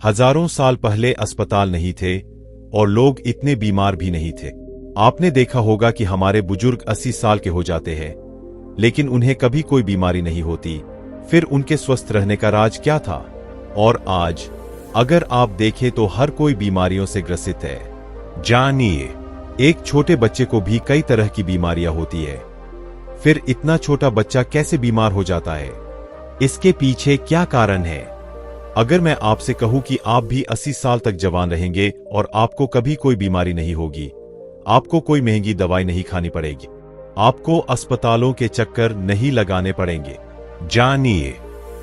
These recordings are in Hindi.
हजारों साल पहले अस्पताल नहीं थे और लोग इतने बीमार भी नहीं थे। आपने देखा होगा कि हमारे बुजुर्ग 80 साल के हो जाते हैं, लेकिन उन्हें कभी कोई बीमारी नहीं होती। फिर उनके स्वस्थ रहने का राज क्या था? और आज अगर आप देखें तो हर कोई बीमारियों से ग्रसित है। जानिए, एक छोटे बच्चे को भी कई तरह की बीमारियां होती है। फिर इतना छोटा बच्चा कैसे बीमार हो जाता है? इसके पीछे क्या कारण है? अगर मैं आपसे कहूं कि आप भी 80 साल तक जवान रहेंगे और आपको कभी कोई बीमारी नहीं होगी, आपको कोई महंगी दवाई नहीं खानी पड़ेगी, आपको अस्पतालों के चक्कर नहीं लगाने पड़ेंगे, जानिए,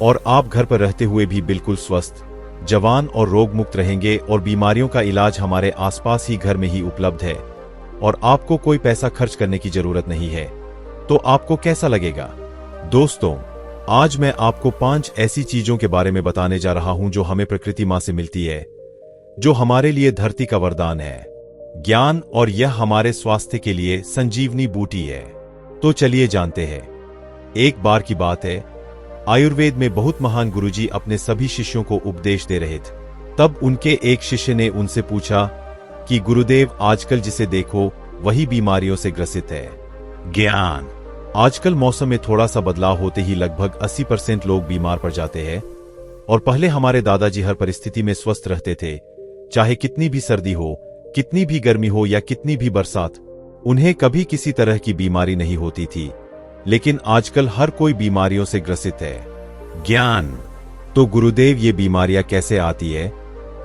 और आप घर पर रहते हुए भी बिल्कुल स्वस्थ, जवान और रोग मुक्त रहेंगे और बीमारियों का इलाज हमारे आसपास ही घर में ही उपलब्ध है और आपको कोई पैसा खर्च करने की जरूरत नहीं है, तो आपको कैसा लगेगा? दोस्तों, आज मैं आपको 5 ऐसी चीजों के बारे में बताने जा रहा हूं जो हमें प्रकृति मां से मिलती है, जो हमारे लिए धरती का वरदान है, ज्ञान, और यह हमारे स्वास्थ्य के लिए संजीवनी बूटी है। तो चलिए जानते हैं। एक बार की बात है, आयुर्वेद में बहुत महान गुरुजी अपने सभी शिष्यों को उपदेश दे रहे थे। तब उनके एक शिष्य ने उनसे पूछा कि गुरुदेव, आजकल जिसे देखो वही बीमारियों से ग्रसित है। ज्ञान, आजकल मौसम में थोड़ा सा बदलाव होते ही लगभग 80% लोग बीमार पड़ जाते हैं, और पहले हमारे दादाजी हर परिस्थिति में स्वस्थ रहते थे, चाहे कितनी भी सर्दी हो, कितनी भी गर्मी हो या कितनी भी बरसात, उन्हें कभी किसी तरह की बीमारी नहीं होती थी। लेकिन आजकल हर कोई बीमारियों से ग्रसित है। ज्ञान, तो गुरुदेव, ये बीमारियां कैसे आती है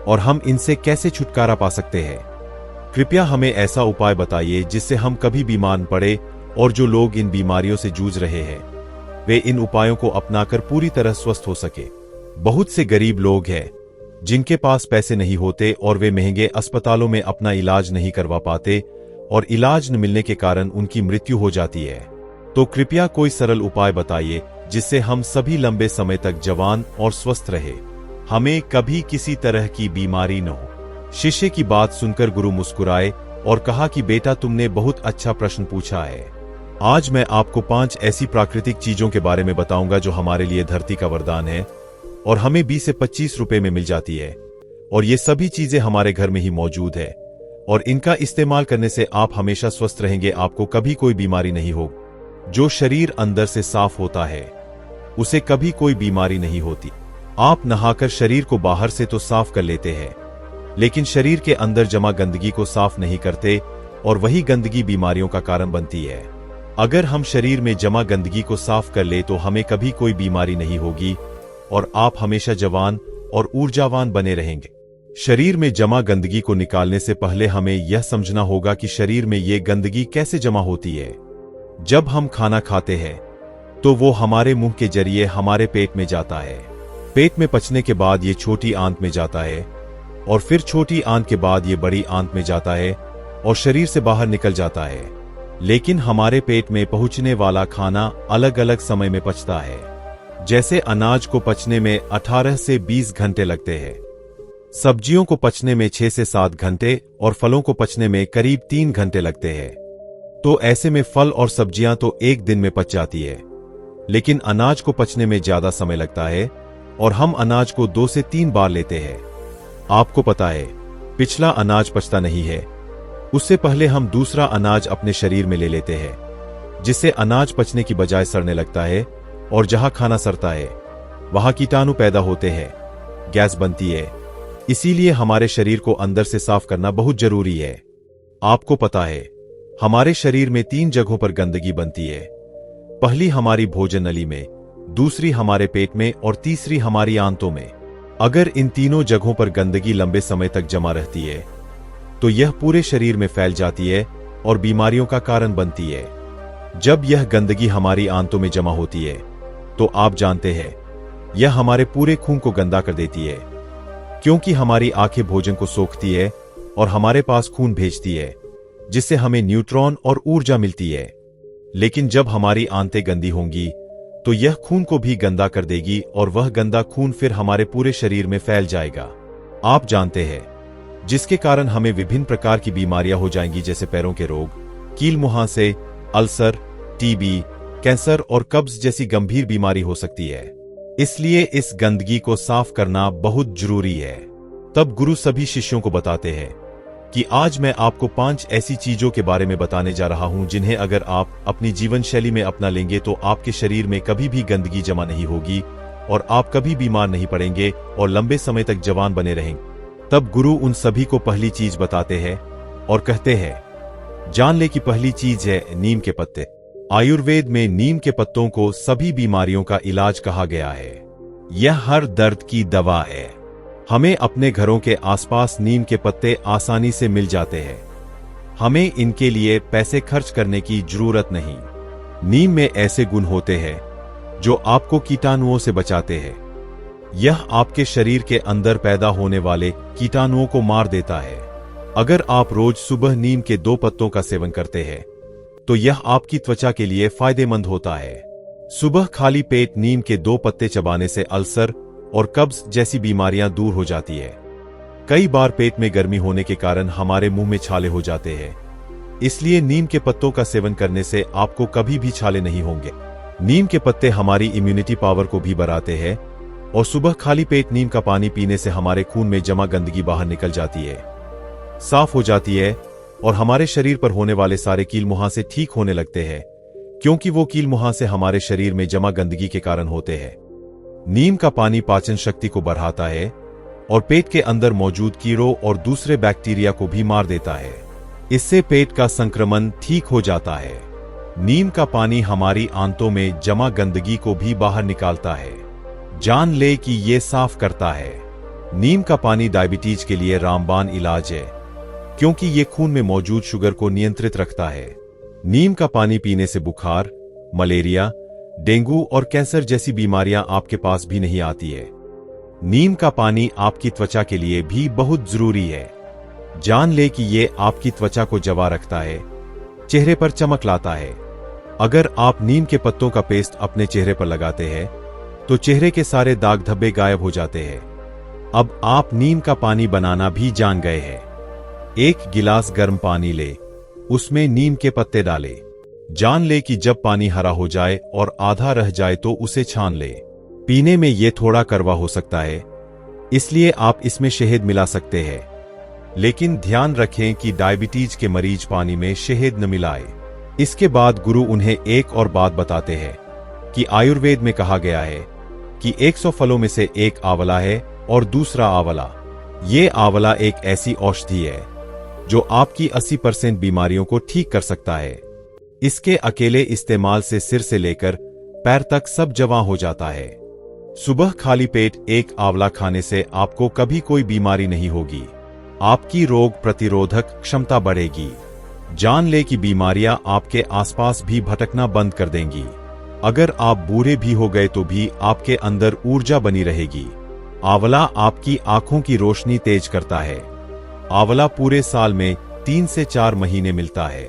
और हम इनसे कैसे छुटकारा पा सकते हैं? कृपया हमें ऐसा उपाय बताइए जिससे हम कभी बीमार न पड़े, और जो लोग इन बीमारियों से जूझ रहे हैं वे इन उपायों को अपनाकर पूरी तरह स्वस्थ हो सके। बहुत से गरीब लोग हैं जिनके पास पैसे नहीं होते और वे महंगे अस्पतालों में अपना इलाज नहीं करवा पाते, और इलाज न मिलने के कारण उनकी मृत्यु हो जाती है। तो कृपया कोई सरल उपाय बताइए जिससे हम सभी लंबे समय तक जवान और स्वस्थ रहे, हमें कभी किसी तरह की बीमारी न हो। शिष्य की बात सुनकर गुरु मुस्कुराए और कहा कि बेटा, तुमने बहुत अच्छा प्रश्न पूछा है। आज मैं आपको 5 ऐसी प्राकृतिक चीजों के बारे में बताऊंगा जो हमारे लिए धरती का वरदान है और हमें 20 से 25 रुपए में मिल जाती है, और ये सभी चीजें हमारे घर में ही मौजूद है, और इनका इस्तेमाल करने से आप हमेशा स्वस्थ रहेंगे, आपको कभी कोई बीमारी नहीं होगी। जो शरीर अंदर से साफ होता है उसे कभी कोई बीमारी नहीं होती। आप नहाकर शरीर को बाहर से तो साफ कर लेते हैं, लेकिन शरीर के अंदर जमा गंदगी को साफ नहीं करते, और वही गंदगी बीमारियों का कारण बनती है। अगर हम शरीर में जमा गंदगी को साफ कर ले तो हमें कभी कोई बीमारी नहीं होगी और आप हमेशा जवान और ऊर्जावान बने रहेंगे। शरीर में जमा गंदगी को निकालने से पहले हमें यह समझना होगा कि शरीर में ये गंदगी कैसे जमा होती है। जब हम खाना खाते हैं तो वो हमारे मुंह के जरिए हमारे पेट में जाता है। पेट में पचने के बाद ये छोटी आंत में जाता है, और फिर छोटी आंत के बाद ये बड़ी आंत में जाता है और शरीर से बाहर निकल जाता है। लेकिन हमारे पेट में पहुंचने वाला खाना अलग अलग समय में पचता है। जैसे अनाज को पचने में 18 से 20 घंटे लगते हैं, सब्जियों को पचने में 6 से 7 घंटे और फलों को पचने में करीब 3 घंटे लगते हैं। तो ऐसे में फल और सब्जियां तो एक दिन में पच जाती है, लेकिन अनाज को पचने में ज्यादा समय लगता है और हम अनाज को 2 से 3 बार लेते हैं। आपको पता है, पिछला अनाज पचता नहीं है, उससे पहले हम दूसरा अनाज अपने शरीर में ले लेते हैं, जिससे अनाज पचने की बजाय सड़ने लगता है, और जहां खाना सड़ता है वहां कीटाणु पैदा होते हैं, गैस बनती है। इसीलिए हमारे शरीर को अंदर से साफ करना बहुत जरूरी है। आपको पता है, हमारे शरीर में 3 जगहों पर गंदगी बनती है। पहली हमारी भोजन नली में, दूसरी हमारे पेट में और तीसरी हमारी आंतों में। अगर इन तीनों जगहों पर गंदगी लंबे समय तक जमा रहती है तो यह पूरे शरीर में फैल जाती है और बीमारियों का कारण बनती है। जब यह गंदगी हमारी आंतों में जमा होती है तो आप जानते हैं, यह हमारे पूरे खून को गंदा कर देती है, क्योंकि हमारी आंखें भोजन को सोखती है और हमारे पास खून भेजती है, जिससे हमें न्यूट्रॉन और ऊर्जा मिलती है। लेकिन जब हमारी आंतें गंदी होंगी तो यह खून को भी गंदा कर देगी और वह गंदा खून फिर हमारे पूरे शरीर में फैल जाएगा। आप जानते हैं, जिसके कारण हमें विभिन्न प्रकार की बीमारियां हो जाएंगी, जैसे पैरों के रोग, कील मुहासे, अल्सर, टीबी, कैंसर और कब्ज जैसी गंभीर बीमारी हो सकती है। इसलिए इस गंदगी को साफ करना बहुत जरूरी है। तब गुरु सभी शिष्यों को बताते हैं कि आज मैं आपको 5 ऐसी चीजों के बारे में बताने जा रहा हूं जिन्हें अगर आप अपनी जीवन शैली में अपना लेंगे तो आपके शरीर में कभी भी गंदगी जमा नहीं होगी और आप कभी बीमार नहीं पड़ेंगे और लंबे समय तक जवान बने रहेंगे। तब गुरु उन सभी को पहली चीज बताते हैं और कहते हैं, जान ले कि पहली चीज है नीम के पत्ते। आयुर्वेद में नीम के पत्तों को सभी बीमारियों का इलाज कहा गया है। यह हर दर्द की दवा है। हमें अपने घरों के आसपास नीम के पत्ते आसानी से मिल जाते हैं। हमें इनके लिए पैसे खर्च करने की जरूरत नहीं। नीम में ऐसे गुण होते हैं जो आपको कीटाणुओं से बचाते हैं। यह आपके शरीर के अंदर पैदा होने वाले कीटाणुओं को मार देता है। अगर आप रोज सुबह नीम के 2 पत्तों का सेवन करते हैं तो यह आपकी त्वचा के लिए फायदेमंद होता है। सुबह खाली पेट नीम के 2 पत्ते चबाने से अल्सर और कब्ज जैसी बीमारियां दूर हो जाती है। कई बार पेट में गर्मी होने के कारण हमारे मुंह में छाले हो जाते हैं, इसलिए नीम के पत्तों का सेवन करने से आपको कभी भी छाले नहीं होंगे। नीम के पत्ते हमारी इम्यूनिटी पावर को भी बढ़ाते हैं और सुबह खाली पेट नीम का पानी पीने से हमारे खून में जमा गंदगी बाहर निकल जाती है, साफ हो जाती है और हमारे शरीर पर होने वाले सारे कील मुहासे ठीक होने लगते हैं, क्योंकि वो कील मुहासे हमारे शरीर में जमा गंदगी के कारण होते हैं। नीम का पानी पाचन शक्ति को बढ़ाता है और पेट के अंदर मौजूद कीड़ों और दूसरे बैक्टीरिया को भी मार देता है। इससे पेट का संक्रमण ठीक हो जाता है। नीम का पानी हमारी आंतों में जमा गंदगी को भी बाहर निकालता है। जान ले कि ये साफ करता है। नीम का पानी डायबिटीज के लिए रामबाण इलाज है, क्योंकि ये खून में मौजूद शुगर को नियंत्रित रखता है। नीम का पानी पीने से बुखार, मलेरिया, डेंगू और कैंसर जैसी बीमारियां आपके पास भी नहीं आती है। नीम का पानी आपकी त्वचा के लिए भी बहुत जरूरी है। जान ले कि ये आपकी त्वचा को जवा रखता है, चेहरे पर चमक लाता है। अगर आप नीम के पत्तों का पेस्ट अपने चेहरे पर लगाते हैं तो चेहरे के सारे दाग धब्बे गायब हो जाते हैं। अब आप नीम का पानी बनाना भी जान गए हैं। 1 गिलास गर्म पानी ले, उसमें नीम के पत्ते डाले। जान ले कि जब पानी हरा हो जाए और आधा रह जाए तो उसे छान ले। पीने में यह थोड़ा कड़वा हो सकता है, इसलिए आप इसमें शहद मिला सकते हैं, लेकिन ध्यान रखें कि डायबिटीज के मरीज पानी में शहद न मिलाए। इसके बाद गुरु उन्हें एक और बात बताते हैं कि आयुर्वेद में कहा गया है कि 100 फलों में से एक आंवला है और दूसरा आंवला। ये आंवला एक ऐसी औषधि है जो आपकी 80% बीमारियों को ठीक कर सकता है। इसके अकेले इस्तेमाल से सिर से लेकर पैर तक सब जवां हो जाता है। सुबह खाली पेट 1 आंवला खाने से आपको कभी कोई बीमारी नहीं होगी। आपकी रोग प्रतिरोधक क्षमता बढ़ेगी। जान ले कि बीमारियां आपके आसपास भी भटकना बंद कर देंगी। अगर आप बूढ़े भी हो गए तो भी आपके अंदर ऊर्जा बनी रहेगी। आंवला आपकी आंखों की रोशनी तेज करता है। आंवला पूरे साल में 3 से 4 महीने मिलता है।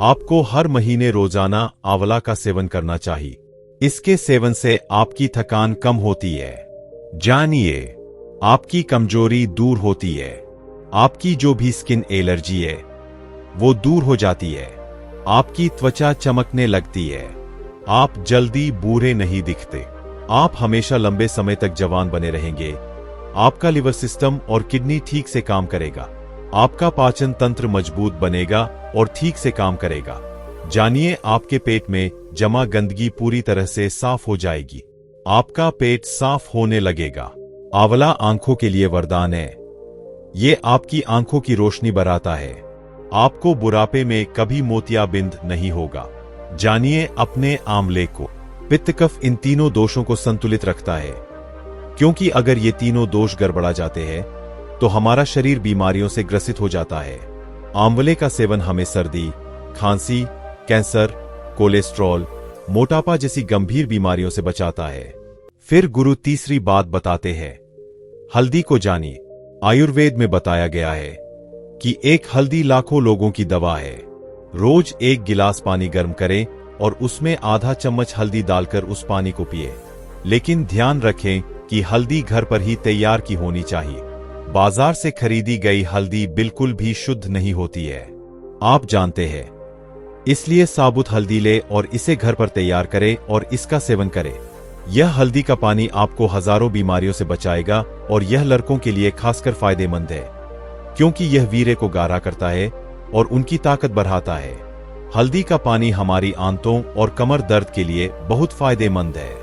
आपको हर महीने रोजाना आंवला का सेवन करना चाहिए। इसके सेवन से आपकी थकान कम होती है। जानिए, आपकी कमजोरी दूर होती है। आपकी जो भी स्किन एलर्जी है वो दूर हो जाती है। आपकी त्वचा चमकने लगती है। आप जल्दी बूढ़े नहीं दिखते। आप हमेशा लंबे समय तक जवान बने रहेंगे। आपका लिवर सिस्टम और किडनी ठीक से काम करेगा। आपका पाचन तंत्र मजबूत बनेगा और ठीक से काम करेगा। जानिए, आपके पेट में जमा गंदगी पूरी तरह से साफ हो जाएगी। आपका पेट साफ होने लगेगा। आंवला आंखों के लिए वरदान है। ये आपकी आंखों की रोशनी बढ़ाता है। आपको बुढ़ापे में कभी मोतियाबिंद नहीं होगा। जानिए अपने आंवले को। पित्त, कफ इन तीनों दोषों को संतुलित रखता है, क्योंकि अगर ये तीनों दोष गड़बड़ा जाते हैं तो हमारा शरीर बीमारियों से ग्रसित हो जाता है। आंवले का सेवन हमें सर्दी, खांसी, कैंसर, कोलेस्ट्रॉल, मोटापा जैसी गंभीर बीमारियों से बचाता है। फिर गुरु तीसरी बात बताते हैं, हल्दी को जानिए। आयुर्वेद में बताया गया है कि एक हल्दी लाखों लोगों की दवा है। रोज 1 गिलास पानी गर्म करें और उसमें आधा चम्मच हल्दी डालकर उस पानी को पिए। लेकिन ध्यान रखें कि हल्दी घर पर ही तैयार की होनी चाहिए। बाजार से खरीदी गई हल्दी बिल्कुल भी शुद्ध नहीं होती है, आप जानते हैं। इसलिए साबुत हल्दी ले और इसे घर पर तैयार करें और इसका सेवन करें। यह हल्दी का पानी आपको हजारों बीमारियों से बचाएगा और यह लड़कों के लिए खासकर फायदेमंद है क्योंकि यह वीर्य को गाढ़ा करता है और उनकी ताकत बढ़ाता है। हल्दी का पानी हमारी आंतों और कमर दर्द के लिए बहुत फायदेमंद है।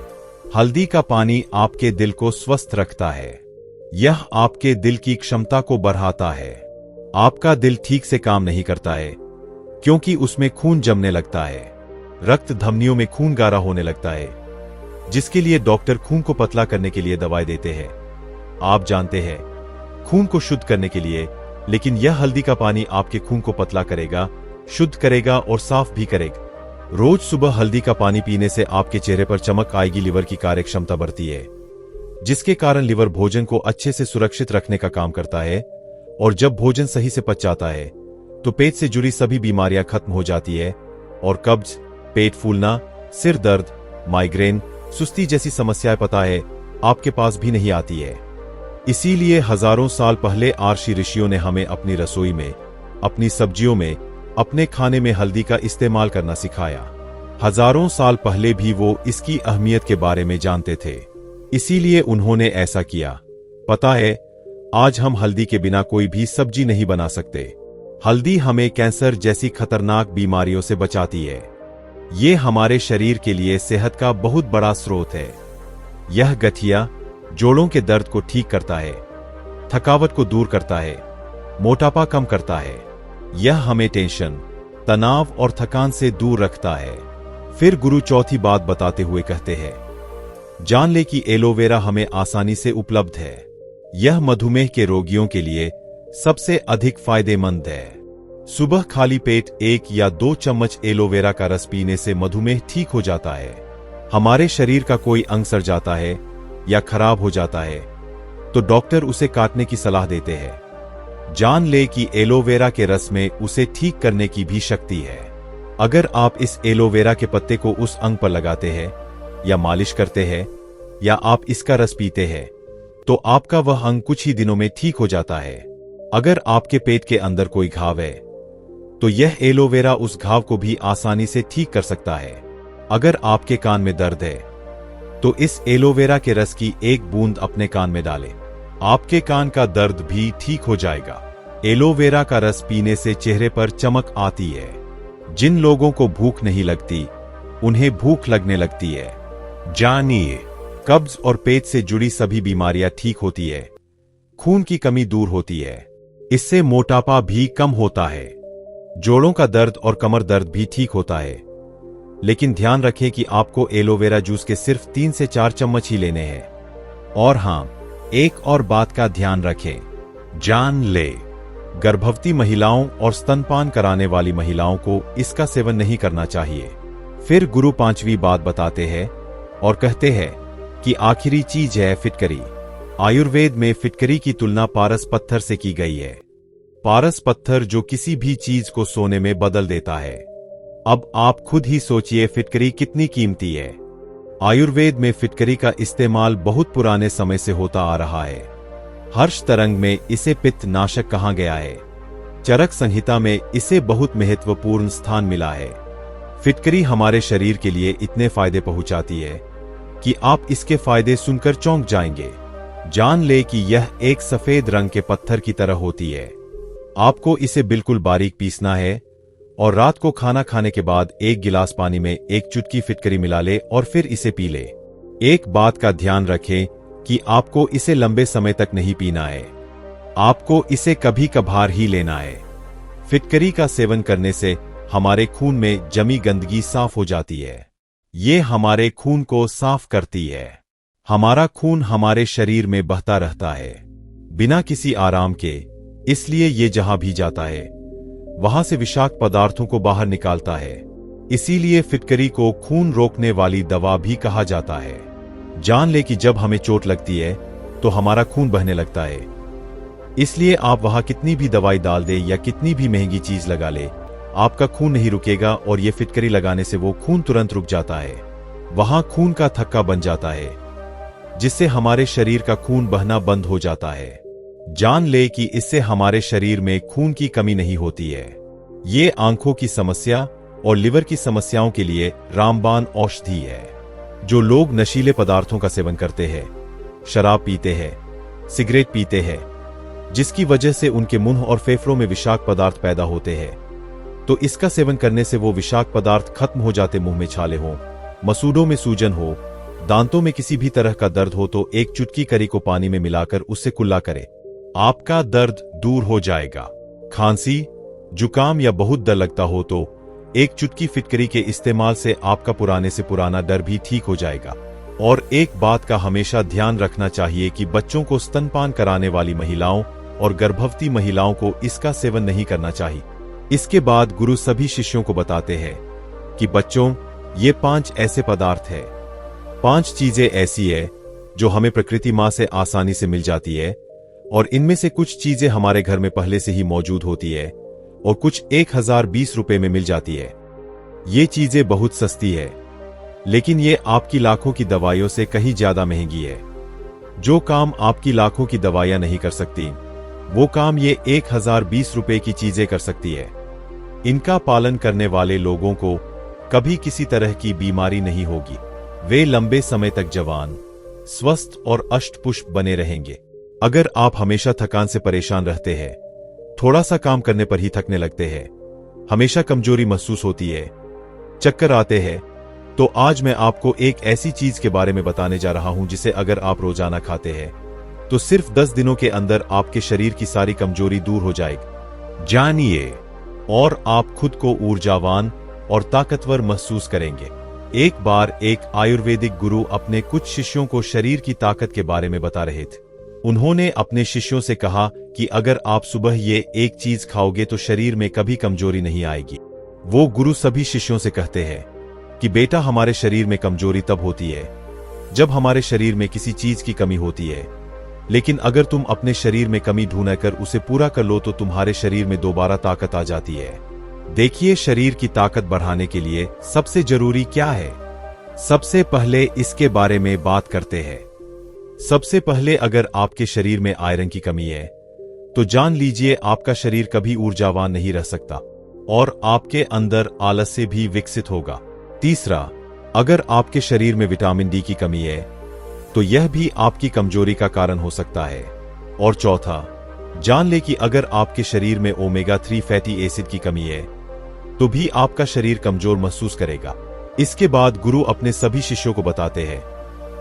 हल्दी का पानी आपके दिल को स्वस्थ रखता है। यह आपके दिल की क्षमता को बढ़ाता है। आपका दिल ठीक से काम नहीं करता है क्योंकि उसमें खून जमने लगता है। रक्त धमनियों में खून गाढ़ा होने लगता है, जिसके लिए डॉक्टर खून को पतला करने के लिए दवाई देते हैं। आप जानते हैं, खून को शुद्ध करने के लिए, लेकिन यह हल्दी का पानी आपके खून को पतला करेगा, शुद्ध करेगा और साफ भी करेगा। रोज सुबह हल्दी का पानी पीने से आपके चेहरे पर चमक आएगी। लिवर की कार्य क्षमता बढ़ती है, जिसके कारण लिवर भोजन को अच्छे से सुरक्षित रखने का काम करता है और जब भोजन सही से पच जाता है तो पेट से जुड़ी सभी बीमारियां खत्म हो जाती है और कब्ज, पेट फूलना, सिर दर्द, माइग्रेन, सुस्ती जैसी समस्याएं पता है आपके पास भी नहीं आती है। इसीलिए हजारों साल पहले आर्षि ऋषियों ने हमें अपनी रसोई में, अपनी सब्जियों में, अपने खाने में हल्दी का इस्तेमाल करना सिखाया। हजारों साल पहले भी वो इसकी अहमियत के बारे में जानते थे, इसीलिए उन्होंने ऐसा किया। पता है, आज हम हल्दी के बिना कोई भी सब्जी नहीं बना सकते। हल्दी हमें कैंसर जैसी खतरनाक बीमारियों से बचाती है। ये हमारे शरीर के लिए सेहत का बहुत बड़ा स्रोत है। यह गठिया, जोड़ों के दर्द को ठीक करता है, थकावट को दूर करता है, मोटापा कम करता है। यह हमें टेंशन, तनाव और थकान से दूर रखता है। फिर गुरु चौथी बात बताते हुए कहते हैं, जान ले कि एलोवेरा हमें आसानी से उपलब्ध है। यह मधुमेह के रोगियों के लिए सबसे अधिक फायदेमंद है। सुबह खाली पेट 1 या 2 चम्मच एलोवेरा का रस पीने से मधुमेह ठीक हो जाता है। हमारे शरीर का कोई अंग सड़ जाता है या खराब हो जाता है तो डॉक्टर उसे काटने की सलाह देते हैं। जान ले कि एलोवेरा के रस में उसे ठीक करने की भी शक्ति है। अगर आप इस एलोवेरा के पत्ते को उस अंग पर लगाते हैं या मालिश करते हैं या आप इसका रस पीते हैं तो आपका वह अंग कुछ ही दिनों में ठीक हो जाता है। अगर आपके पेट के अंदर कोई घाव है तो यह एलोवेरा उस घाव को भी आसानी से ठीक कर सकता है। अगर आपके कान में दर्द है तो इस एलोवेरा के रस की 1 बूंद अपने कान में डालें, आपके कान का दर्द भी ठीक हो जाएगा। एलोवेरा का रस पीने से चेहरे पर चमक आती है। जिन लोगों को भूख नहीं लगती उन्हें भूख लगने लगती है। जानिए, कब्ज और पेट से जुड़ी सभी बीमारियां ठीक होती है। खून की कमी दूर होती है, इससे मोटापा भी कम होता है। जोड़ों का दर्द और कमर दर्द भी ठीक होता है। लेकिन ध्यान रखें कि आपको एलोवेरा जूस के सिर्फ 3 से 4 चम्मच ही लेने हैं। और हां, एक और बात का ध्यान रखें, जान ले, गर्भवती महिलाओं और स्तनपान कराने वाली महिलाओं को इसका सेवन नहीं करना चाहिए। फिर गुरु 5वीं बात बताते हैं और कहते हैं कि आखिरी चीज है फिटकरी। आयुर्वेद में फिटकरी की तुलना पारस पत्थर से की गई है। पारस पत्थर जो किसी भी चीज को सोने में बदल देता है। अब आप खुद ही सोचिए फिटकरी कितनी कीमती है। आयुर्वेद में फिटकरी का इस्तेमाल बहुत पुराने समय से होता आ रहा है। हर्ष तरंग में इसे पित्त नाशक कहा गया है। चरक संहिता में इसे बहुत महत्वपूर्ण स्थान मिला है। फिटकरी हमारे शरीर के लिए इतने फायदे पहुंचाती है कि आप इसके फायदे सुनकर चौंक जाएंगे। जान ले कि यह एक सफेद रंग के पत्थर की तरह होती है। आपको इसे बिल्कुल बारीक पीसना है और रात को खाना खाने के बाद 1 गिलास पानी में 1 चुटकी फिटकरी मिला ले और फिर इसे पी ले। एक बात का ध्यान रखें कि आपको इसे लंबे समय तक नहीं पीना है। आपको इसे कभी कभार ही लेना है। फिटकरी का सेवन करने से हमारे खून में जमी गंदगी साफ हो जाती है। ये हमारे खून को साफ करती है। हमारा खून हमारे शरीर में बहता रहता है बिना किसी आराम के, इसलिए ये जहां भी जाता है वहां से विषाक्त पदार्थों को बाहर निकालता है। इसीलिए फिटकरी को खून रोकने वाली दवा भी कहा जाता है। जान ले कि जब हमें चोट लगती है तो हमारा खून बहने लगता है। इसलिए आप वहां कितनी भी दवाई डाल दे या कितनी भी महंगी चीज लगा ले, आपका खून नहीं रुकेगा और ये फिटकरी लगाने से वो खून तुरंत रुक जाता है। वहां खून का थक्का बन जाता है, जिससे हमारे शरीर का खून बहना बंद हो जाता है। जान ले कि इससे हमारे शरीर में खून की कमी नहीं होती है। ये आंखों की समस्या और लिवर की समस्याओं के लिए रामबाण औषधि है। जो लोग नशीले पदार्थों का सेवन करते हैं, शराब पीते हैं, सिगरेट पीते हैं, जिसकी वजह से उनके मुंह और फेफड़ों में विषाक्त पदार्थ पैदा होते हैं, तो इसका सेवन करने से वो विषाक्त पदार्थ खत्म हो जाते। मुंह में छाले हो, मसूड़ों में सूजन हो, दांतों में किसी भी तरह का दर्द हो तो एक चुटकी करी को पानी में मिलाकर उससे कुल्ला करें, आपका दर्द दूर हो जाएगा। खांसी, जुकाम या बहुत डर लगता हो तो एक चुटकी फिटकरी के इस्तेमाल से आपका पुराने से पुराना डर भी ठीक हो जाएगा। और एक बात का हमेशा ध्यान रखना चाहिए कि बच्चों को स्तनपान कराने वाली महिलाओं और गर्भवती महिलाओं को इसका सेवन नहीं करना चाहिए। इसके बाद गुरु सभी शिष्यों को बताते हैं कि बच्चों, ये 5 ऐसे पदार्थ है, 5 चीजें ऐसी है जो हमें प्रकृति मां से आसानी से मिल जाती है, और इनमें से कुछ चीजें हमारे घर में पहले से ही मौजूद होती है और कुछ 1020 रुपए में मिल जाती है। ये चीजें बहुत सस्ती है, लेकिन ये आपकी लाखों की दवाइयों से कहीं ज्यादा महंगी है। जो काम आपकी लाखों की दवाइयां नहीं कर सकती, वो काम ये 1020 रुपए की चीजें कर सकती है। इनका पालन करने वाले लोगों को कभी किसी तरह की बीमारी नहीं होगी। वे लंबे समय तक जवान, स्वस्थ और अष्टपुष्ट बने रहेंगे। अगर आप हमेशा थकान से परेशान रहते हैं, थोड़ा सा काम करने पर ही थकने लगते हैं, हमेशा कमजोरी महसूस होती है, चक्कर आते हैं, तो आज मैं आपको एक ऐसी चीज के बारे में बताने जा रहा हूं जिसे अगर आप रोजाना खाते हैं तो सिर्फ 10 दिनों के अंदर आपके शरीर की सारी कमजोरी दूर हो जाएगी। जानिए, और आप खुद को ऊर्जावान और ताकतवर महसूस करेंगे। एक बार एक आयुर्वेदिक गुरु अपने कुछ शिष्यों को शरीर की ताकत के बारे में बता रहे थे। उन्होंने अपने शिष्यों से कहा कि अगर आप सुबह ये एक चीज खाओगे तो शरीर में कभी कमजोरी नहीं आएगी। वो गुरु सभी शिष्यों से कहते हैं कि बेटा, हमारे शरीर में कमजोरी तब होती है जब हमारे शरीर में किसी चीज की कमी होती है, लेकिन अगर तुम अपने शरीर में कमी ढूंढ कर उसे पूरा कर लो तो तुम्हारे शरीर में दोबारा ताकत आ जाती है। देखिए, शरीर की ताकत बढ़ाने के लिए सबसे जरूरी क्या है। सबसे पहले इसके बारे में बात करते हैं। सबसे पहले, अगर आपके शरीर में आयरन की कमी है तो जान लीजिए आपका शरीर कभी ऊर्जावान नहीं रह सकता और आपके अंदर आलस्य भी विकसित होगा। तीसरा, अगर आपके शरीर में विटामिन डी की कमी है तो यह भी आपकी कमजोरी का कारण हो सकता है। और चौथा, जान ले कि अगर आपके शरीर में ओमेगा 3 फैटी एसिड की कमी है तो भी आपका शरीर कमजोर महसूस करेगा। इसके बाद गुरु अपने सभी शिष्यों को बताते हैं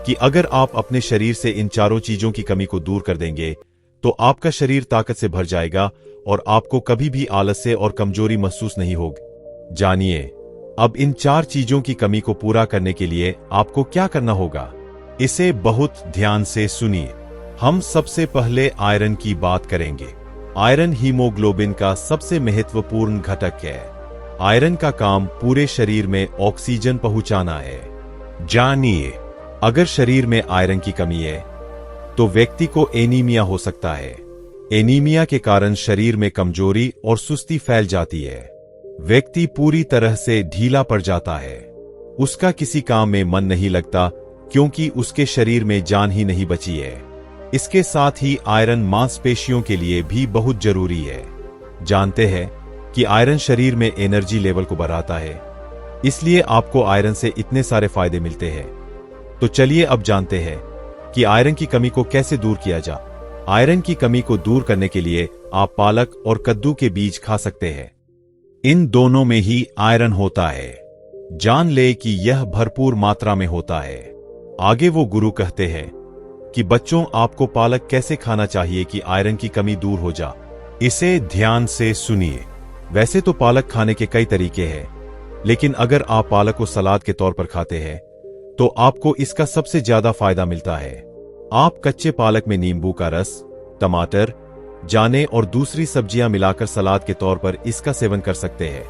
कि अगर आप अपने शरीर से इन चारों चीजों की कमी को दूर कर देंगे तो आपका शरीर ताकत से भर जाएगा और आपको कभी भी आलस्य और कमजोरी महसूस नहीं होगी। जानिए, अब इन 4 चीजों की कमी को पूरा करने के लिए आपको क्या करना होगा, इसे बहुत ध्यान से सुनिए। हम सबसे पहले आयरन की बात करेंगे। आयरन हीमोग्लोबिन का सबसे महत्वपूर्ण घटक है। आयरन का काम पूरे शरीर में ऑक्सीजन पहुंचाना है। जानिए, अगर शरीर में आयरन की कमी है तो व्यक्ति को एनीमिया हो सकता है। एनीमिया के कारण शरीर में कमजोरी और सुस्ती फैल जाती है। व्यक्ति पूरी तरह से ढीला पड़ जाता है। उसका किसी काम में मन नहीं लगता क्योंकि उसके शरीर में जान ही नहीं बची है। इसके साथ ही आयरन मांसपेशियों के लिए भी बहुत जरूरी है। जानते हैं कि आयरन शरीर में एनर्जी लेवल को बढ़ाता है, इसलिए आपको आयरन से इतने सारे फायदे मिलते हैं। तो चलिए अब जानते हैं कि आयरन की कमी को कैसे दूर किया जाए। आयरन की कमी को दूर करने के लिए आप पालक और कद्दू के बीज खा सकते हैं। इन दोनों में ही आयरन होता है। जान ले कि यह भरपूर मात्रा में होता है। आगे वो गुरु कहते हैं कि बच्चों, आपको पालक कैसे खाना चाहिए कि आयरन की कमी दूर हो जाए। इसे ध्यान से सुनिए। वैसे तो पालक खाने के कई तरीके हैं, लेकिन अगर आप पालक को सलाद के तौर पर खाते हैं तो आपको इसका सबसे ज्यादा फायदा मिलता है। आप कच्चे पालक में नींबू का रस, टमाटर, जाने और दूसरी सब्जियां मिलाकर सलाद के तौर पर इसका सेवन कर सकते हैं।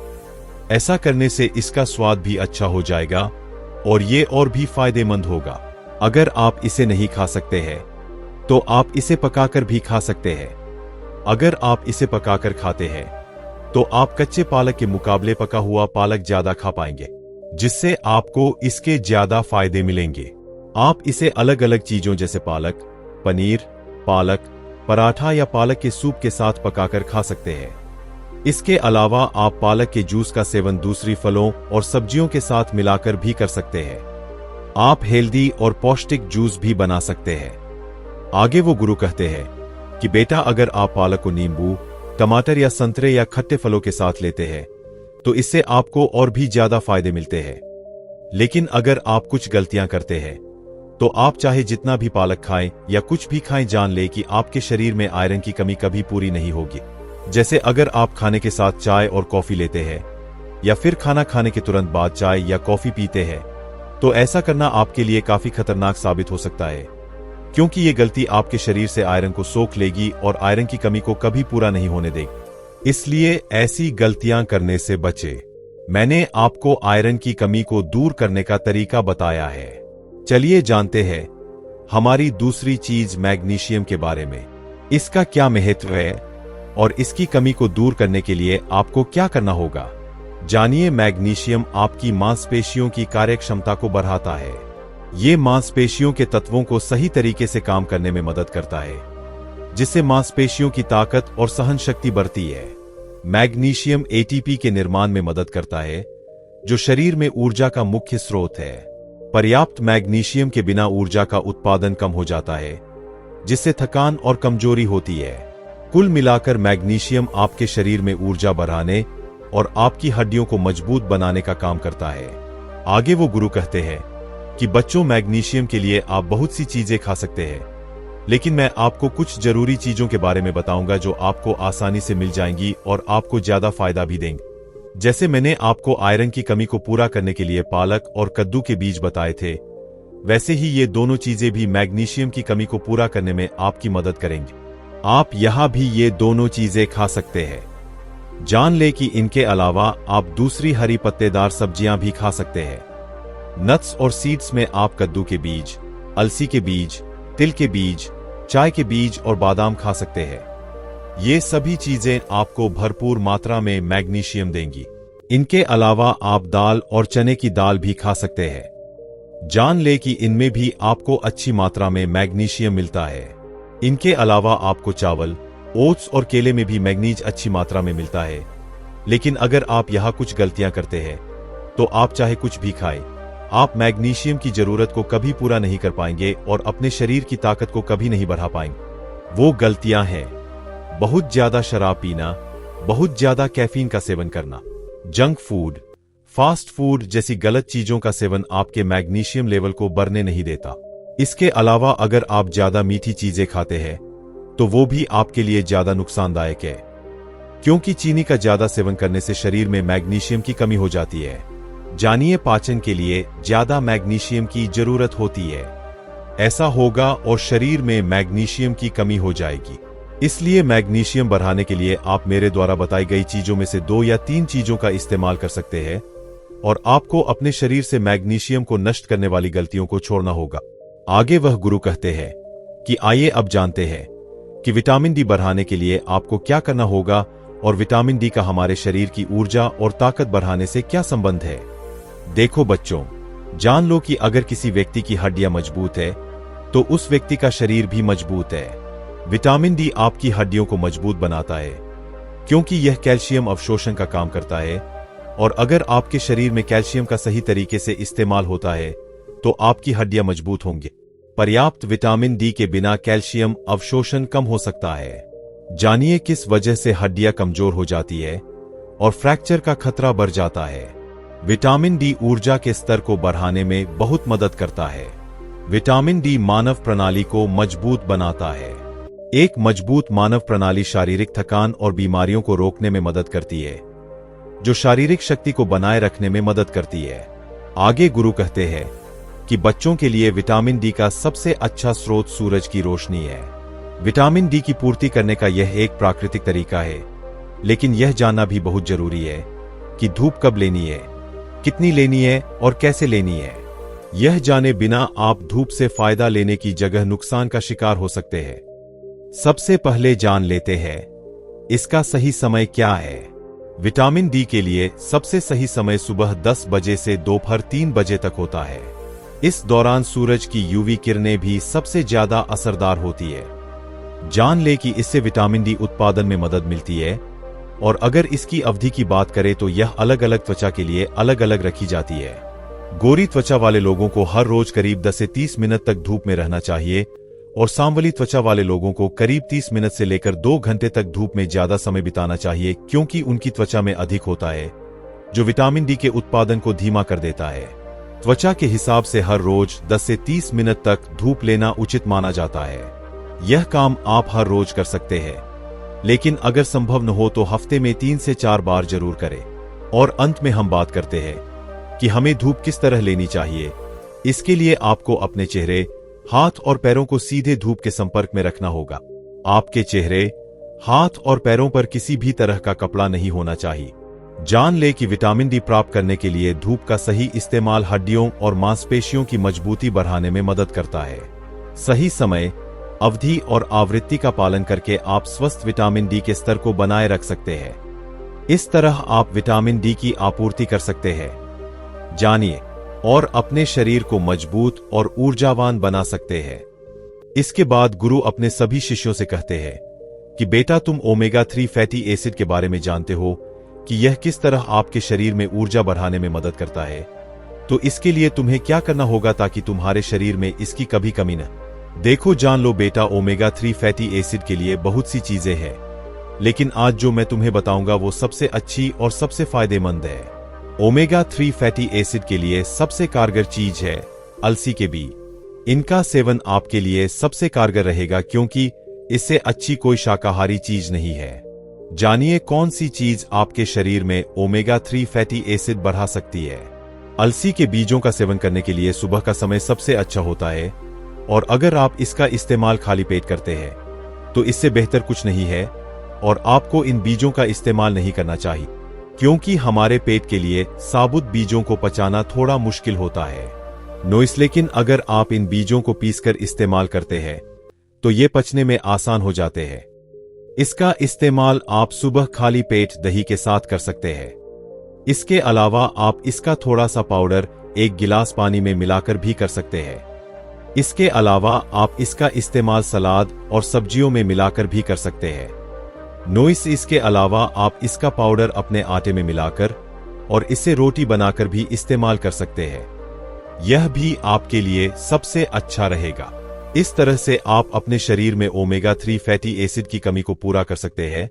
ऐसा करने से इसका स्वाद भी अच्छा हो जाएगा और ये और भी फायदेमंद होगा। अगर आप इसे नहीं खा सकते हैं तो आप इसे पकाकर भी खा सकते हैं। अगर आप इसे पकाकर खाते हैं तो आप कच्चे पालक के मुकाबले पका हुआ पालक ज्यादा खा पाएंगे, जिससे आपको इसके ज्यादा फायदे मिलेंगे। आप इसे अलग अलग चीजों जैसे पालक, पनीर, पालक पराठा या पालक के सूप के साथ पकाकर खा सकते हैं। इसके अलावा आप पालक के जूस का सेवन दूसरी फलों और सब्जियों के साथ मिलाकर भी कर सकते हैं। आप हेल्दी और पौष्टिक जूस भी बना सकते हैं। आगे वो गुरु कहते हैं कि बेटा, अगर आप पालक को नींबू, टमाटर या संतरे या खट्टे फलों के साथ लेते हैं तो इससे आपको और भी ज्यादा फायदे मिलते हैं। लेकिन अगर आप कुछ गलतियां करते हैं तो आप चाहे जितना भी पालक खाएं या कुछ भी खाएं, जान ले कि आपके शरीर में आयरन की कमी कभी पूरी नहीं होगी। जैसे अगर आप खाने के साथ चाय और कॉफी लेते हैं या फिर खाना खाने के तुरंत बाद चाय या कॉफी पीते हैं, तो ऐसा करना आपके लिए काफी खतरनाक साबित हो सकता है, क्योंकि ये गलती आपके शरीर से आयरन को सोख लेगी और आयरन की कमी को कभी पूरा नहीं होने देगी। इसलिए ऐसी गलतियां करने से बचे। मैंने आपको आयरन की कमी को दूर करने का तरीका बताया है। चलिए जानते हैं हमारी दूसरी चीज मैग्नीशियम के बारे में। इसका क्या महत्व है और इसकी कमी को दूर करने के लिए आपको क्या करना होगा। जानिए, मैग्नीशियम आपकी मांसपेशियों की कार्यक्षमता को बढ़ाता है। ये मांसपेशियों के तत्वों को सही तरीके से काम करने में मदद करता है, जिससे मांसपेशियों की ताकत और सहन शक्ति बढ़ती है। मैग्नीशियम एटीपी के निर्माण में मदद करता है, जो शरीर में ऊर्जा का मुख्य स्रोत है। पर्याप्त मैग्नीशियम के बिना ऊर्जा का उत्पादन कम हो जाता है, जिससे थकान और कमजोरी होती है। कुल मिलाकर मैग्नीशियम आपके शरीर में ऊर्जा बढ़ाने और आपकी हड्डियों को मजबूत बनाने का काम करता है। आगे वो गुरु कहते हैं कि बच्चों, मैग्नीशियम के लिए आप बहुत सी चीजें खा सकते हैं, लेकिन मैं आपको कुछ जरूरी चीजों के बारे में बताऊंगा जो आपको आसानी से मिल जाएंगी और आपको ज्यादा फायदा भी देंगे। जैसे मैंने आपको आयरन की कमी को पूरा करने के लिए पालक और कद्दू के बीज बताए थे, वैसे ही ये दोनों चीजें भी मैग्नीशियम की कमी को पूरा करने में आपकी मदद करेंगी। आप यहां भी ये दोनों चीजें खा सकते हैं। जान ले कि इनके अलावा आप दूसरी हरी पत्तेदार सब्जियां भी खा सकते हैं। नट्स और सीड्स में आप कद्दू के बीज, अलसी के बीज, तिल के बीज, चाय के बीज और बादाम खा सकते हैं। ये सभी चीजें आपको भरपूर मात्रा में मैग्नीशियम देंगी। इनके अलावा आप दाल और चने की दाल भी खा सकते हैं। जान ले कि इनमें भी आपको अच्छी मात्रा में मैग्नीशियम मिलता है। इनके अलावा आपको चावल, ओट्स और केले में भी मैग्नीज अच्छी मात्रा में मिलता है। लेकिन अगर आप यहां कुछ गलतियां करते हैं तो आप चाहे कुछ भी खाएं, आप मैग्नीशियम की जरूरत को कभी पूरा नहीं कर पाएंगे और अपने शरीर की ताकत को कभी नहीं बढ़ा पाएंगे। वो गलतियां हैं बहुत ज्यादा शराब पीना, बहुत ज्यादा कैफीन का सेवन करना, जंक फूड, फास्ट फूड जैसी गलत चीजों का सेवन आपके मैग्नीशियम लेवल को बढ़ने नहीं देता। इसके अलावा अगर आप ज्यादा मीठी चीजें खाते हैं तो वो भी आपके लिए ज्यादा नुकसानदायक है, क्योंकि चीनी का ज्यादा सेवन करने से शरीर में मैग्नीशियम की कमी हो जाती है। जानिए, पाचन के लिए ज्यादा मैग्नीशियम की जरूरत होती है। ऐसा होगा और शरीर में मैग्नीशियम की कमी हो जाएगी। इसलिए मैग्नीशियम बढ़ाने के लिए आप मेरे द्वारा बताई गई चीजों में से 2 या 3 चीजों का इस्तेमाल कर सकते हैं और आपको अपने शरीर से मैग्नीशियम को नष्ट करने वाली गलतियों को छोड़ना होगा। आगे वह गुरु कहते हैं कि आइए अब जानते हैं कि विटामिन डी बढ़ाने के लिए आपको क्या करना होगा और विटामिन डी का हमारे शरीर की ऊर्जा और ताकत बढ़ाने से क्या संबंध है। देखो बच्चों, जान लो कि अगर किसी व्यक्ति की हड्डियां मजबूत है तो उस व्यक्ति का शरीर भी मजबूत है। विटामिन डी आपकी हड्डियों को मजबूत बनाता है, क्योंकि यह कैल्शियम अवशोषण का काम करता है, और अगर आपके शरीर में कैल्शियम का सही तरीके से इस्तेमाल होता है तो आपकी हड्डियां मजबूत होंगी। पर्याप्त विटामिन डी के बिना कैल्शियम अवशोषण कम हो सकता है। जानिए किस वजह से हड्डियां कमजोर हो जाती है और फ्रैक्चर का खतरा बढ़ जाता है। विटामिन डी ऊर्जा के स्तर को बढ़ाने में बहुत मदद करता है। विटामिन डी मानव प्रणाली को मजबूत बनाता है। एक मजबूत मानव प्रणाली शारीरिक थकान और बीमारियों को रोकने में मदद करती है, जो शारीरिक शक्ति को बनाए रखने में मदद करती है। आगे गुरु कहते हैं कि बच्चों के लिए विटामिन डी का सबसे अच्छा स्रोत सूरज की रोशनी है। विटामिन डी की पूर्ति करने का यह एक प्राकृतिक तरीका है, लेकिन यह जानना भी बहुत जरूरी है कि धूप कब लेनी है, कितनी लेनी है और कैसे लेनी है। यह जाने बिना आप धूप से फायदा लेने की जगह नुकसान का शिकार हो सकते हैं। सबसे पहले जान लेते हैं इसका सही समय क्या है। विटामिन डी के लिए सबसे सही समय सुबह 10 बजे से दोपहर 3 बजे तक होता है। इस दौरान सूरज की यूवी किरणें भी सबसे ज्यादा असरदार होती है। जान ले कि इससे विटामिन डी उत्पादन में मदद मिलती है, और अगर इसकी अवधि की बात करें तो यह अलग अलग त्वचा के लिए अलग अलग रखी जाती है। गोरी त्वचा वाले लोगों को हर रोज करीब 10 से 30 मिनट तक धूप में रहना चाहिए और सांवली त्वचा वाले लोगों को करीब 30 मिनट से लेकर 2 घंटे तक धूप में ज्यादा समय बिताना चाहिए, क्योंकि उनकी त्वचा में अधिक होता है जो विटामिन डी के उत्पादन को धीमा कर देता है। त्वचा के हिसाब से हर रोज 10 से 30 मिनट तक धूप लेना उचित माना जाता है। यह काम आप हर रोज कर सकते हैं, लेकिन अगर संभव न हो तो हफ्ते में 3 से 4 बार जरूर करें। और अंत में हम बात करते हैं कि हमें धूप किस तरह लेनी चाहिए। इसके लिए आपको अपने चेहरे, हाथ और पैरों को सीधे धूप के संपर्क में रखना होगा। आपके चेहरे, हाथ और पैरों पर किसी भी तरह का कपड़ा नहीं होना चाहिए। जान ले कि विटामिन डी प्राप्त करने के लिए धूप का सही इस्तेमाल हड्डियों और मांसपेशियों की मजबूती बढ़ाने में मदद करता है। सही समय, अवधि और आवृत्ति का पालन करके आप स्वस्थ विटामिन डी के स्तर को बनाए रख सकते हैं। इस तरह आप विटामिन डी की आपूर्ति कर सकते हैं। जानिए और अपने शरीर को मजबूत और ऊर्जावान बना सकते हैं। इसके बाद गुरु अपने सभी शिष्यों से कहते हैं कि बेटा, तुम ओमेगा 3 फैटी एसिड के बारे में जानते हो कि यह किस तरह आपके शरीर में ऊर्जा बढ़ाने में मदद करता है। तो इसके लिए तुम्हें क्या करना होगा ताकि तुम्हारे शरीर में इसकी कभी कमी न। देखो, जान लो बेटा, ओमेगा 3 फैटी एसिड के लिए बहुत सी चीजें हैं, लेकिन आज जो मैं तुम्हें बताऊंगा वो सबसे अच्छी और सबसे फायदेमंद है। ओमेगा 3 फैटी एसिड के लिए सबसे कारगर चीज है अलसी के बीज। इनका सेवन आपके लिए सबसे कारगर रहेगा, क्योंकि इससे अच्छी कोई शाकाहारी चीज नहीं है। जानिए कौन सी चीज आपके शरीर में ओमेगा 3 फैटी एसिड बढ़ा सकती है। अलसी के बीजों का सेवन करने के लिए सुबह का समय सबसे अच्छा होता है, और अगर आप इसका इस्तेमाल खाली पेट करते हैं तो इससे बेहतर कुछ नहीं है। और आपको इन बीजों का इस्तेमाल नहीं करना चाहिए, क्योंकि हमारे पेट के लिए साबुत बीजों को पचाना थोड़ा मुश्किल होता है। लेकिन अगर आप इन बीजों को पीसकर इस्तेमाल करते हैं तो ये पचने में आसान हो जाते हैं। इसका इस्तेमाल आप सुबह खाली पेट दही के साथ कर सकते हैं। इसके अलावा आप इसका थोड़ा सा पाउडर 1 गिलास पानी में मिलाकर भी कर सकते हैं। इसके अलावा आप इसका इस्तेमाल सलाद और सब्जियों में मिलाकर भी कर सकते हैं। इसके अलावा आप इसका पाउडर अपने आटे में मिलाकर और इसे रोटी बनाकर भी इस्तेमाल कर सकते हैं। यह भी आपके लिए सबसे अच्छा रहेगा। इस तरह से आप अपने शरीर में ओमेगा 3 फैटी एसिड की कमी को पूरा कर सकते हैं,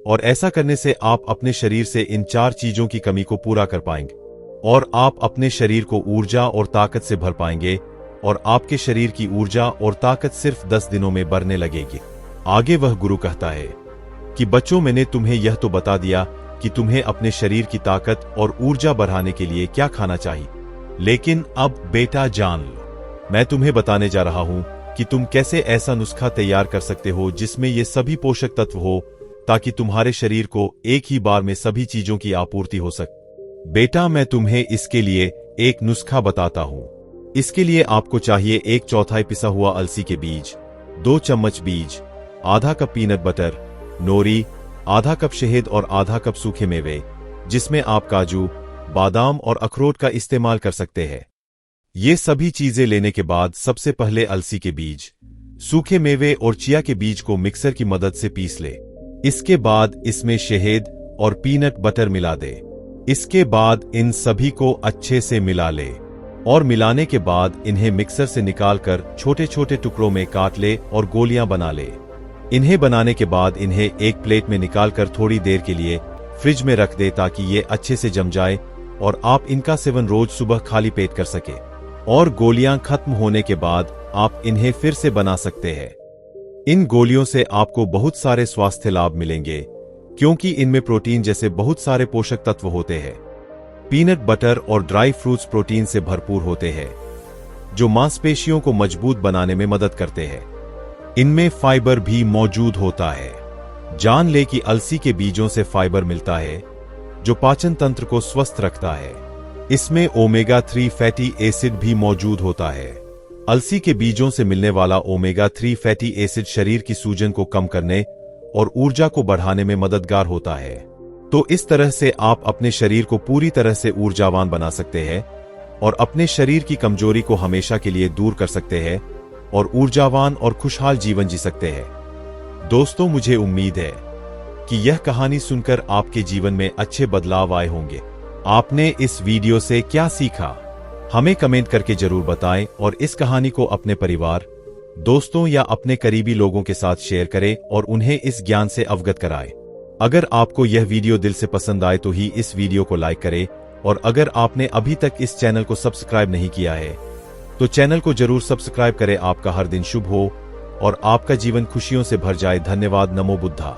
और ऐसा करने से आप अपने शरीर से इन 4 चीजों की कमी को पूरा कर पाएंगे, और आप अपने शरीर को ऊर्जा और ताकत से भर पाएंगे, और आपके शरीर की ऊर्जा और ताकत सिर्फ 10 दिनों में बढ़ने लगेगी। आगे वह गुरु कहता है कि बच्चों, मैंने तुम्हें यह तो बता दिया कि तुम्हें अपने शरीर की ताकत और ऊर्जा बढ़ाने के लिए क्या खाना चाहिए, लेकिन अब बेटा जान लो, मैं तुम्हें बताने जा रहा हूं कि तुम कैसे ऐसा नुस्खा तैयार कर सकते हो जिसमें ये सभी पोषक तत्व हो, ताकि तुम्हारे शरीर को एक ही बार में सभी चीजों की आपूर्ति हो सके। बेटा, मैं तुम्हें इसके लिए एक नुस्खा बताता हूं। इसके लिए आपको चाहिए 1/4 पिसा हुआ अलसी के बीज, 2 चम्मच बीज, आधा कप पीनट बटर, नोरी, आधा कप शहद और आधा कप सूखे मेवे, जिसमें आप काजू, बादाम और अखरोट का इस्तेमाल कर सकते हैं। ये सभी चीजें लेने के बाद सबसे पहले अलसी के बीज, सूखे मेवे और चिया के बीज को मिक्सर की मदद से पीस ले। इसके बाद इसमें शहद और पीनट बटर मिला दे। इसके बाद इन सभी को अच्छे से मिला ले, और मिलाने के बाद इन्हें मिक्सर से निकालकर छोटे छोटे टुकड़ों में काट ले और गोलियां बना ले। इन्हें बनाने के बाद इन्हें एक प्लेट में निकालकर थोड़ी देर के लिए फ्रिज में रख दे, ताकि ये अच्छे से जम जाए और आप इनका सेवन रोज सुबह खाली पेट कर सके। और गोलियां खत्म होने के बाद आप इन्हें फिर से बना सकते हैं। इन गोलियों से आपको बहुत सारे स्वास्थ्य लाभ मिलेंगे, क्योंकि इनमें प्रोटीन जैसे बहुत सारे पोषक तत्व होते हैं। पीनट बटर और ड्राई फ्रूट्स प्रोटीन से भरपूर होते हैं, जो मांसपेशियों को मजबूत बनाने में मदद करते हैं। इनमें फाइबर भी मौजूद होता है। जान ले कि अलसी के बीजों से फाइबर मिलता है, जो पाचन तंत्र को स्वस्थ रखता है। इसमें ओमेगा 3 फैटी एसिड भी मौजूद होता है। अलसी के बीजों से मिलने वाला ओमेगा 3 फैटी एसिड शरीर की सूजन को कम करने और ऊर्जा को बढ़ाने में मददगार होता है। तो इस तरह से आप अपने शरीर को पूरी तरह से ऊर्जावान बना सकते हैं और अपने शरीर की कमजोरी को हमेशा के लिए दूर कर सकते हैं और ऊर्जावान और खुशहाल जीवन जी सकते हैं। दोस्तों, मुझे उम्मीद है कि यह कहानी सुनकर आपके जीवन में अच्छे बदलाव आए होंगे। आपने इस वीडियो से क्या सीखा, हमें कमेंट करके जरूर बताएं और इस कहानी को अपने परिवार, दोस्तों या अपने करीबी लोगों के साथ शेयर करें और उन्हें इस ज्ञान से अवगत कराएं। अगर आपको यह वीडियो दिल से पसंद आए तो ही इस वीडियो को लाइक करें और अगर आपने अभी तक इस चैनल को सब्सक्राइब नहीं किया है तो चैनल को जरूर सब्सक्राइब करें। आपका हर दिन शुभ हो और आपका जीवन खुशियों से भर जाए। धन्यवाद। नमो बुद्धा।